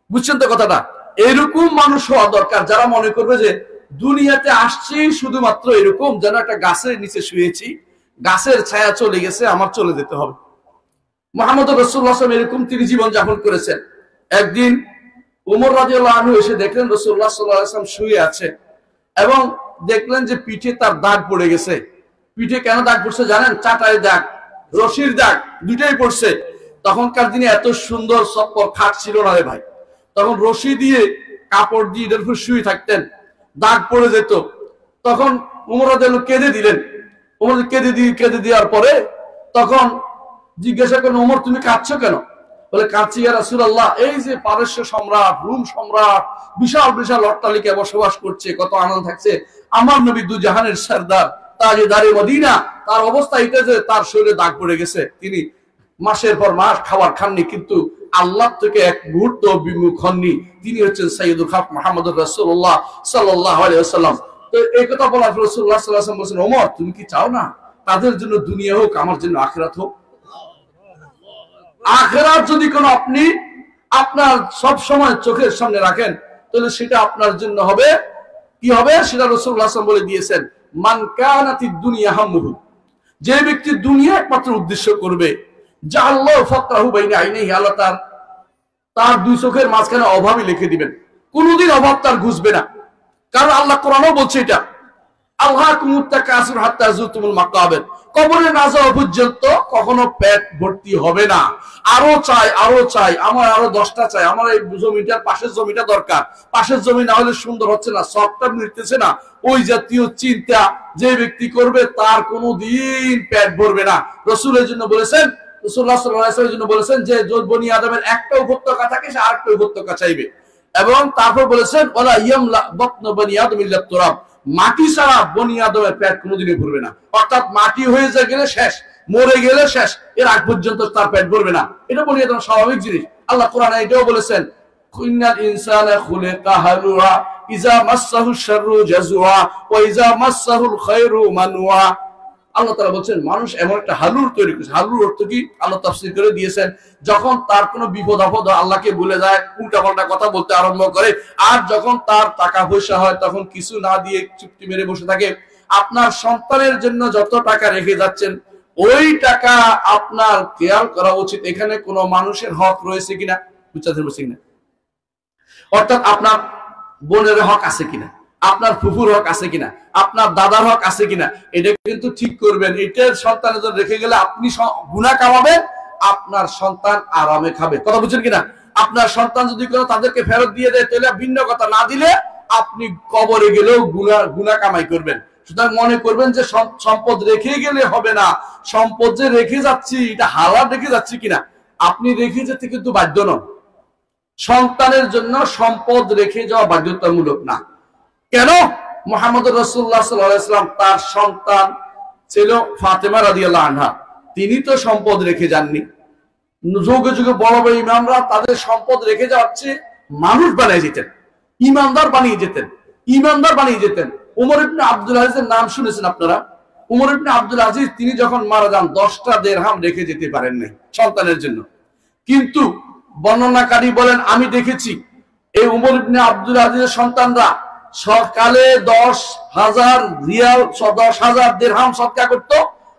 বুঝছেন তো কথাটা? এরকম মানুষ হওয়া দরকার যারা মনে করবে যে দুনিয়াতে আসছি শুধুমাত্র এরকম যেন একটা গাছের নিচে শুয়েছি, গাছের ছায়া চলে গেছে, আমার চলে যেতে হবে। মুহাম্মদ রাসূলুল্লাহ সাল্লাল্লাহু আলাইহি ওয়াসাল্লাম এরকম তিনি জীবন যাপন করেছেন। একদিন ওমর রাদিয়াল্লাহু আনহু এসে দেখলেন রাসূলুল্লাহ সাল্লাল্লাহু আলাইহি ওয়াসাল্লাম শুয়ে আছে এবং দেখলেন যে পিঠে তার দাগ পড়ে গেছে। পিঠে কেন দাগ পড়ছে জানেন? চাটাই দাগ, রশির দাগ, দুটাই পড়ছে। তখনকার দিনে এত সুন্দর সপ্পর খাট ছিল না রে ভাই। তখন রশি দিয়ে কাপড় দিয়ে এটার উপর শুয়ে থাকতেন, দাগ পড়ে যেত। তখন ওমর রাদিয়াল্লাহু আনহু কেঁদে দিলেন। ওমর কেঁদে দেওয়ার পরে তখন জিজ্ঞাসা করেন, ওমর তুমি কাঁদছো কেন? বলে, কাঁদছি ইয়া রাসূলুল্লাহ, এই যে পারস্য সম্রাট, রোম সম্রাট বিশাল বিশাল অট্টালিকায় বসবাস করছে, কত আনন্দ থাকছে, আমার নবী দু জাহানের সরদার তাজদারে মদিনা, তার অবস্থা এটা যে তার শরীরে দাগ পড়ে গেছে, তিনি মাসের পর মাস খাবার খাননি, কিন্তু আল্লাহ থেকে এক মুহূর্ত বিমুখ হননি। তিনি হচ্ছেন সাইয়্যিদুল খালক মুহাম্মদুর রাসূলুল্লাহ সাল্লাল্লাহু আলাইহি ওয়াসাল্লাম। তো এই কথা বলার পর রাসূলুল্লাহ সাল্লাল্লাহু আলাইহি ওয়াসাল্লাম বলেন, ওমর তুমি কি চাও না তাদের জন্য দুনিয়া হোক, আমার জন্য আখিরাত হোক? আখিরাত যদি কোনো আপনি আপনার সব সময় চোখের সামনে রাখেন, তাহলে সেটা আপনার জন্য হবে কি হবে? সেটা রাসূলুল্লাহ সাল্লাল্লাহু আলাইহি ওয়াসাল্লাম বলে দিয়েছেন, মান কানাতিদ দুনিয়া হামুহু, যে ব্যক্তি দুনিয়া একমাত্র উদ্দেশ্য করবে, জাআল্লাহু ফাকরাহু বাইনা আইনাইহি, আল্লাহ তার দুই চোখের মাঝখানে অভাবই লিখে দিবেন, কোনোদিন অভাব তার ঘুষবে না। কারণ আল্লাহ কোরআনও বলছে এটা, আল্লাহকুমুত তাকাসুর হাত্তা যুরতুমুল মাকাবির, কবরে না যাওয়া পর্যন্ত কখনো পেট ভর্তি হবে না। আরো চাই, আরো চাই, আমার আরো 10টা চাই, আমার এই জমিটার পাশের জমিটা দরকার, পাশের জমি না হলে সুন্দর হচ্ছে না, সবটা মিলতেছে না, ওই জাতীয় চিন্তা যে ব্যক্তি করবে তার কোনোদিন পেট ভরবে না। রাসূলের জন্য বলেছেন, রাসূলুল্লাহ সাল্লাল্লাহু আলাইহি ওয়াসাল্লাম জন্য বলেছেন যে বনি আদমের একটা উপত্যকা থাকে, সে আরেকটা উপত্যকা চাইবে। এবং তারপর বলেছেন ওয়ালা ইয়ামলা বাতনু বনি আদম ইল্লা তুরাব, মাটি ছাড়া বনি আদমের পেট কোনোদিনই ভরবে না। অর্থাৎ মাটি হয়ে গেলে শেষ, মরে গেলে শেষ, এর আগ পর্যন্ত তার পেট ভরবে না। এটা বনি আদমের স্বাভাবিক জিনিস। আল্লাহ কোরআনে এটাও বলেছেন, কুন্নাল ইনসানা খুলিকা হালুয়া ইজা মাসসাহু শাররু জাজুয়া ওয়া ইজা মাসসাহুল খায়রু মানুয়া। আল্লাহ তাআলা বলেন মানুষ এমন একটা হালুর তৈরি করেছে। হালুর অর্থ কি আল্লাহ তাফসীর করে দিয়েছেন, যখন তার কোনো বিপদ আপদ আল্লাহকে ভুলে যায়, উল্টাপাল্টা কথা বলতে আরম্ভ করে, আর যখন তার টাকা পয়সা হয় তখন কিছু না দিয়ে চুপটি মেরে বসে থাকে। আপনার সন্তানের জন্য যত টাকা রেখে যাচ্ছেন, ওই টাকা আপনার খেয়াল করা উচিত এখানে কোনো মানুষের হক রয়েছে কিনা, বুঝতে পারছেন কিনা? অর্থাৎ আপনার বোনের হক আছে কিনা, আপনার ফুফুর হক আছে কিনা, আপনার দাদার হক আছে কিনা, এটা কিন্তু ঠিক করবেন। এটার সন্তানের জন্য রেখে গেলে আপনি গুনাহ কামাবেন, আপনার সন্তান আরামে খাবে। কথা বুঝছেন কিনা? আপনার সন্তান যদি কোনো তাদেরকে ফেরত দিয়ে দেয় তাহলে ভিন্ন কথা, না দিলে আপনি কবরে গেলেও গুনাহ কামাই করবেন। সুতরাং মনে করবেন যে সম্পদ রেখে গেলে হবে না, সম্পদ যে রেখে যাচ্ছি এটা হালাল রেখে যাচ্ছি কিনা, আপনি রেখে যেতে কিন্তু বাধ্য নন। সন্তানের জন্য সম্পদ রেখে যাওয়া বাধ্যতামূলক না। কেন? মুহাম্মদ রাসূলুল্লাহ সাল্লাল্লাহু আলাইহি ওয়াসাল্লাম তার সন্তান ছিল ফাতেমা রাদিয়াল্লাহু আনহা, তিনি তো সম্পদ রেখে যাননি। যুগে যুগে বড় বড় ইমামরা তাদের সম্পদ রেখে যাচ্ছে মানুষ বানিয়ে যেতেন, ইমানদার বানিয়ে যেতেন, ইমানদার বানিয়ে যেতেন। উমর ইবনে আব্দুল আজিজের নাম শুনেছেন আপনারা? উমর ইবনে আব্দুল আজিজ তিনি যখন মারা যান 10টা দিরহাম রেখে যেতে পারেন নাই সন্তানের জন্য। কিন্তু বর্ণনাকারী বলেন, আমি দেখেছি এই উমর ইবনে আব্দুল আজিজের সন্তানরা সকালে 10,000 রিয়াল 10,000 দিরহাম সদকা করত,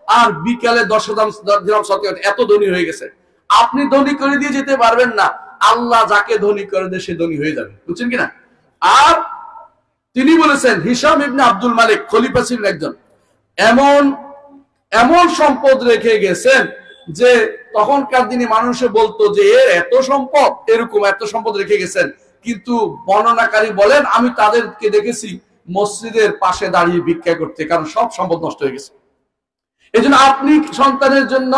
আর বিকালে 10,000 দিরহাম সদকা করত। এত ধনী হয়ে গেছে। আপনি ধনী করে দিয়ে যেতে পারবেন না, আল্লাহ যাকে ধনী করে দেয় সে ধনী হয়ে যাবে, বুঝছেন কিনা? আর তিনি বলেছেন, হিশাম ইবনে আব্দুল মালিক খলিফা ছিলেন একজন, এমন এমন সম্পদ রেখে গেছেন যে তখনকার দিনে মানুষে বলতো যে এর এত সম্পদ, এরকম এত সম্পদ রেখে গেছেন। কিন্তু বর্ণনাকারী বলেন, আমি তাদেরকে দেখেছি মসজিদের পাশে দাঁড়িয়ে ভিক্ষা করতে, কারণ সব সম্পদ নষ্ট হয়ে গেছে। এই জন্য আপনি সন্তানের জন্য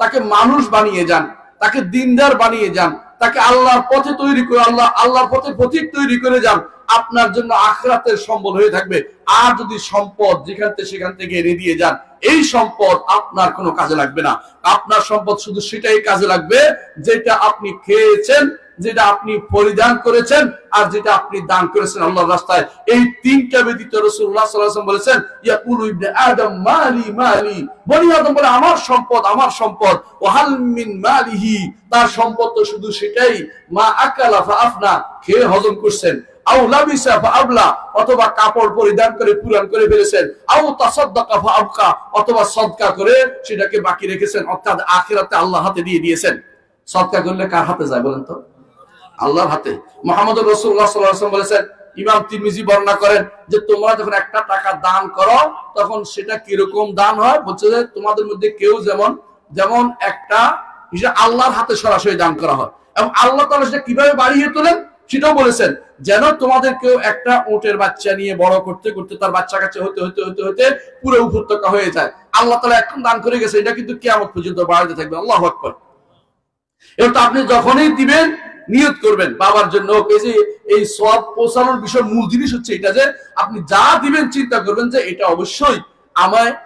তাকে মানুষ বানিয়ে যান, তাকে দিনদার বানিয়ে যান, তাকে আল্লাহর পথে তৈরি করে, আল্লাহর পথে পথিক তৈরি করে যান, আপনার জন্য আখিরাতের সম্বল হয়ে থাকবে। আর যদি সম্পদ যেখান থেকে সেখান থেকে এনে দিয়ে যান, এই সম্পদ আপনার কোনো কাজে লাগবে না। আপনার সম্পদ শুধু সেটাই কাজে লাগবে যেটা আপনি খেয়েছেন, যেটা আপনি পরিধান করেছেন, আর যেটা আপনি দান করেছেন আল্লাহর রাস্তায়। এই তিনটা ব্যতীত রাসূলুল্লাহ সাল্লাল্লাহু আলাইহি ওয়াসাল্লাম বলেছেন, ইয়াকুলু ইবনে আদম মালি মালি, বনি আদম বলে আমার সম্পদ আমার সম্পদ, ওয়া হাল মিন মালিহি, তার সম্পদ তো শুধু সেটাই, মা আকালা ফা আফনা, খেয়ে হজম করছেন, আও লাবিসা ফা আবলা, অথবা কাপড় পরিধান করে পুরান করে ফেলেছেন, আও তাসাদদাকা ফা আবকা, অথবা সদকা করে সেটাকে বাকি রেখেছেন, অর্থাৎ আখিরাতে আল্লাহর হাতে দিয়ে দিয়েছেন। সদকা করলে কার হাতে যায় বলেন তো? আল্লাহর হাতে। মুহাম্মদুর রাসূলুল্লাহ সাল্লাল্লাহু আলাইহি ওয়াসাল্লাম বলেছেন, ইমাম তিরমিজি বর্ণনা করেন যে তোমরা যখন একটা টাকা দান করো তখন সেটা কিরকম দান হয়, বলছে যে তোমাদের মধ্যে কেউ যেমন একটা আল্লাহর হাতে সরাসরি দান করা হয়, এবং আল্লাহ তাআলা সেটা কিভাবে বাড়িয়ে তোলেন সেটাও বলেছেন, যেন তোমাদের কেউ একটা উটের বাচ্চা নিয়ে বড় করতে করতে তার বাচ্চা কাচ্চা হতে হতে হতে হতে পুরো উপত্যকা হয়ে যায়। আল্লাহ তাআলা এখন দান করে গেছে, এটা কিন্তু কিয়ামত পর্যন্ত বাড়তে থাকবে। আল্লাহু আকবার। এবার তো আপনি যখনই দিবেন নিয়ত করবেন বাবার জন্য। এই সওয়াব পৌঁছানোর বিষয় মূল জিনিস হচ্ছে এটা, যে আপনি যা দিবেন চিন্তা করবেন যে এটা অবশ্যই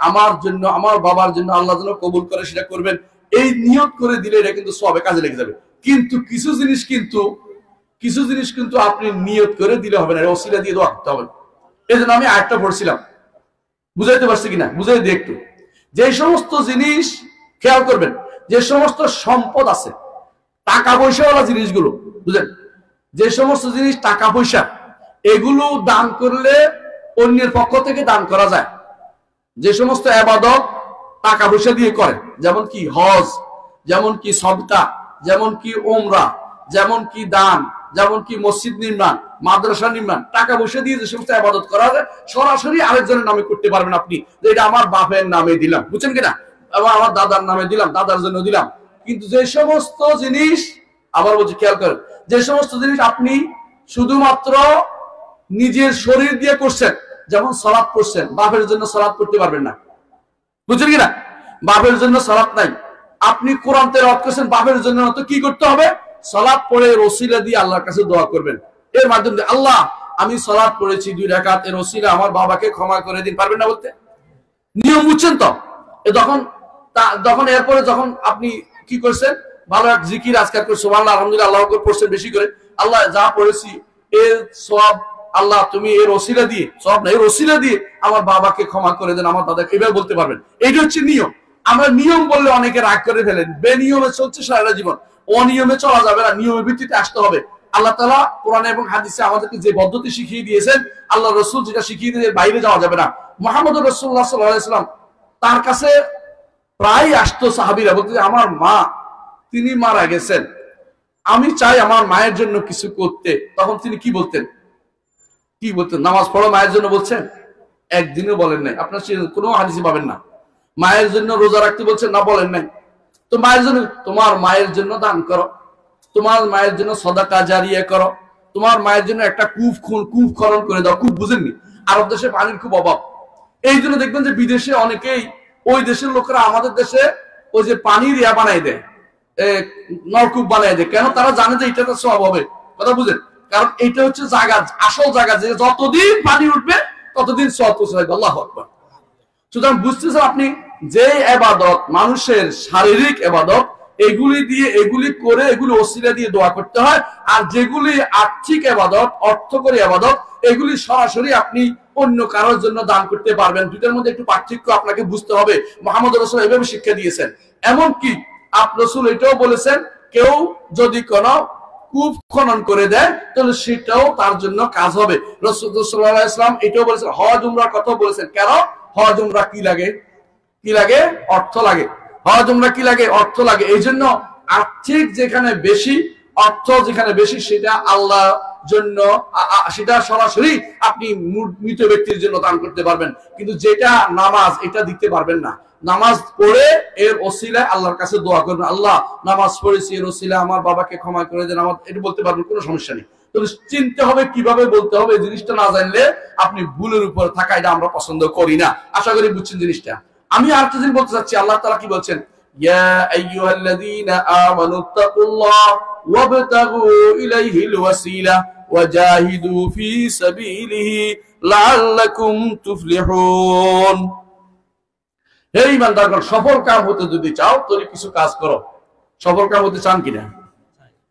আমার জন্য, আমার বাবার জন্য আল্লাহ যেন কবুল করে, সেটা করবেন। এই নিয়ত করে দিলে এটা কিন্তু সওয়াবে কাজে লেগে যাবে। কিন্তু কিছু জিনিস কিন্তু আপনি নিয়ত করে দিলে হবে না, ওসিলা দিয়ে দোয়া করতে হবে। এই জন্য আমি আরেকটা পড়ছিলাম, বুঝাইতে পারছি কিনা বুঝাই দিই একটু। যে সমস্ত জিনিস খেয়াল করবেন, যে সমস্ত সম্পদ আছে, টাকা পয়সাওয়ালা জিনিসগুলো, বুঝলেন, যে সমস্ত জিনিস টাকা পয়সা, এগুলো দান করলে অন্যের পক্ষ থেকে দান করা যায়। যে সমস্ত ইবাদত টাকা পয়সা দিয়ে করে, যেমন কি হজ, যেমন কি সদকা, যেমন কি উমরা, যেমন কি দান, যেমন কি মসজিদ নির্মাণ, মাদ্রাসা নির্মাণ, টাকা পয়সা দিয়ে যে সমস্ত ইবাদত করা যায়, সরাসরি আরেকজনের নামে করতে পারবেন আপনি, যে এটা আমার বাপের নামে দিলাম, বুঝছেন কিনা, এবং আমার দাদার নামে দিলাম, দাদার জন্য দিলাম। কিন্তু যে সমস্ত জিনিস, আবার বলছি খেয়াল করেন, যে সমস্ত জিনিস আপনি শুধুমাত্র নিজের শরীর দিয়ে করছেন, যেমন সালাত পড়ছেন, বাপের জন্য সালাত করতে পারবেন না, বুঝছেন কিনা, বাপের জন্য সালাত নাই। আপনি কোরআন তেলাওয়াত করছেন, বাপের জন্য তো কি করতে হবে, সালাত পড়ে ওসিলা দিয়ে আল্লাহর কাছে দোয়া করবেন। এর মাধ্যমে আল্লাহ আমি সালাত পড়েছি 2 রাকাত, এর ওসিলা আমার বাবাকে ক্ষমা করে দিন, পারবেন না বলতে? নিয়ম বুঝছেন তো? তখন এরপরে যখন আপনি কি করছেন, ভালো এক জিকির আজকার করে সুবহানাল্লাহ আলহামদুলিল্লাহ আল্লাহু আকবার পড়ছেন বেশি করে, আল্লাহ যা পড়েছি এর সওয়াব আল্লাহ তুমি এর ওসিলা দিয়ে, সওয়াব না এর ওসিলা দিয়ে আমার বাবাকে ক্ষমা করে দেন, আমার দাদাকে, এভাবে বলতে পারবেন। এইটা হচ্ছে নিয়ম। আমরা নিয়ম বললে অনেকে রাগ করে ফেলেন, বেনিয়মে চলছে সারা জীবন, অনিয়মে চলা যাবে না, নিয়মের ভিত্তিতে আসতে হবে। আল্লাহ তাআলা কোরআনে এবং হাদিসে আমাদেরকে যে পদ্ধতি শিখিয়ে দিয়েছেন, আল্লাহ রাসূল যেটা শিখিয়ে দিয়েছেন, বাইরে যাওয়া যাবে না। মুহাম্মদুর রাসূলুল্লাহ সাল্লাল্লাহু আলাইহি ওয়াসাল্লাম তার কাছে প্রায় আসতো সাহাবীরা, বলতে আমার মা তিনি মারা গেছেন, আমি চাই আমার মায়ের জন্য কিছু করতে। তখন তিনি কি বলতেন, নামাজ পড়ো মায়ের জন্য বলছেন? একদিনও বলেন নাই, আপনার কোনো হাদিসে পাবেন না। মায়ের জন্য রোজা রাখতে বলছেন না, বলেন নাই। তো মায়ের জন্য, তোমার মায়ের জন্য দান করো, তোমার মায়ের জন্য সাদাকা জারিয়া করো, তোমার মায়ের জন্য একটা কূপ খনন করে দাও। কূপ বুঝেননি? আরব দেশে পানির খুব অভাব, এই জন্য দেখবেন যে বিদেশে অনেকেই, ওই দেশের লোকেরা আমাদের দেশে ওই যে পানির ইয়া বানাই দেয়, নলকূপ বানাই দেয়। কেন? তারা জানে যে এটা তো সওয়াব হবে। কথা বুঝেন? কারণ এটা হচ্ছে জায়গা, আসল জায়গা, যে যতদিন পানি উঠবে ততদিন সওয়াব পৌঁছে যাবে। আল্লাহু আকবার। সুতরাং বুঝতেছেন আপনি, যে ইবাদত মানুষের শারীরিক ইবাদত, এগুলি করে এগুলি ওসিলা দিয়ে দোয়া করতে হয়। আর যেগুলি আর্থিক ইবাদত, অর্থ করে ইবাদত, এগুলি সরাসরি আপনি অন্য কারোর জন্য দান করতে পারবেন। দুইটার মধ্যে একটু পার্থক্য আপনাকে বুঝতে হবে। মুহাম্মদ রাসূল এভাবে শিক্ষা দিয়েছেন। এমনকি রাসূল এটাও বলেছেন, কেউ যদি কোনো কূপ খনন করে দেয় তাহলে সেটাও তার জন্য কাজ হবে। রাসূলুল্লাহ সাল্লাল্লাহু আলাইহি ওয়াসাল্লাম এটাও বলেছেন, হজ উমরার কথাও বলেছেন। কেন? হজ উমরা কি লাগে? অর্থ লাগে। হজ উমরা কি লাগে? অর্থ লাগে। এই জন্য আর্থিক যেখানে বেশি, অর্থ যেখানে বেশি, সেটা আল্লাহ জন্য, সেটা সরাসরি আপনি মৃত ব্যক্তির জন্য দান করতে পারবেন। কিন্তু যেটা নামাজ, এটা দিতে পারবেন না। নামাজ পড়ে এর ওসিলায় আল্লাহর কাছে দোয়া করবেন, আল্লাহ নামাজ পড়েছি এর ওসিলায় আমার বাবাকে ক্ষমা করে দেন, আমার, এটা বলতে পারবেন, কোনো সমস্যা নেই। তবে চিনতে হবে কিভাবে বলতে হবে। এই জিনিসটা না জানলে আপনি ভুলের উপর থাকা, এটা আমরা পছন্দ করি না। আশা করি বুঝছেন জিনিসটা। আমি আরেকটা জিনিস বলতে চাচ্ছি, আল্লাহ তাআলা কি বলছেন, ইয়া আইয়ুহাল্লাযীনা আমানুত্তাকুল্লাহ ওয়াবতাগু ইলাইহিল ওয়াসিলা ওয়াজাহিদু ফি সাবিলিহি লাআল্লাকুম তুফলিহুন। হে ঈমানদারগণ, সফল কাম হতে যদি চাও তাহলে কিছু কাজ করো। সফল কাম হতে চান কিনা?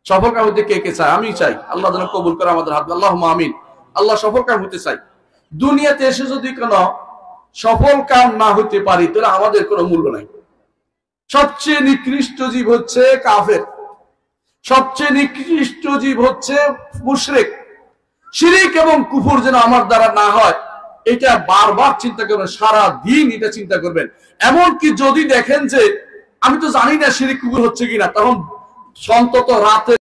সফলকাম হতে কে কে চায়? আমি চাই। আল্লাহ যেন কবুল করে আমাদের হাত। আল্লাহুম্মা আমিন। আল্লাহ সফলকাম হতে চাই। দুনিয়াতে এসে যদি কোনো সফল কাম না হতে পারি তাহলে আমাদের কোনো মূল্য নাই। সবচেয়ে নিকৃষ্ট জীব হচ্ছে কাফের, সবচেয়ে নিকৃষ্ট জীব হচ্ছে মুশরিক। শিরিক এবং কুফর যেন আমার দ্বারা না হয়, এটা বারবার চিন্তা করবেন, সারা দিন এটা চিন্তা করবেন। এমনকি যদি দেখেন যে আমি তো জানি না শিরিক কুফর হচ্ছে কিনা, তখন অন্তত রাতে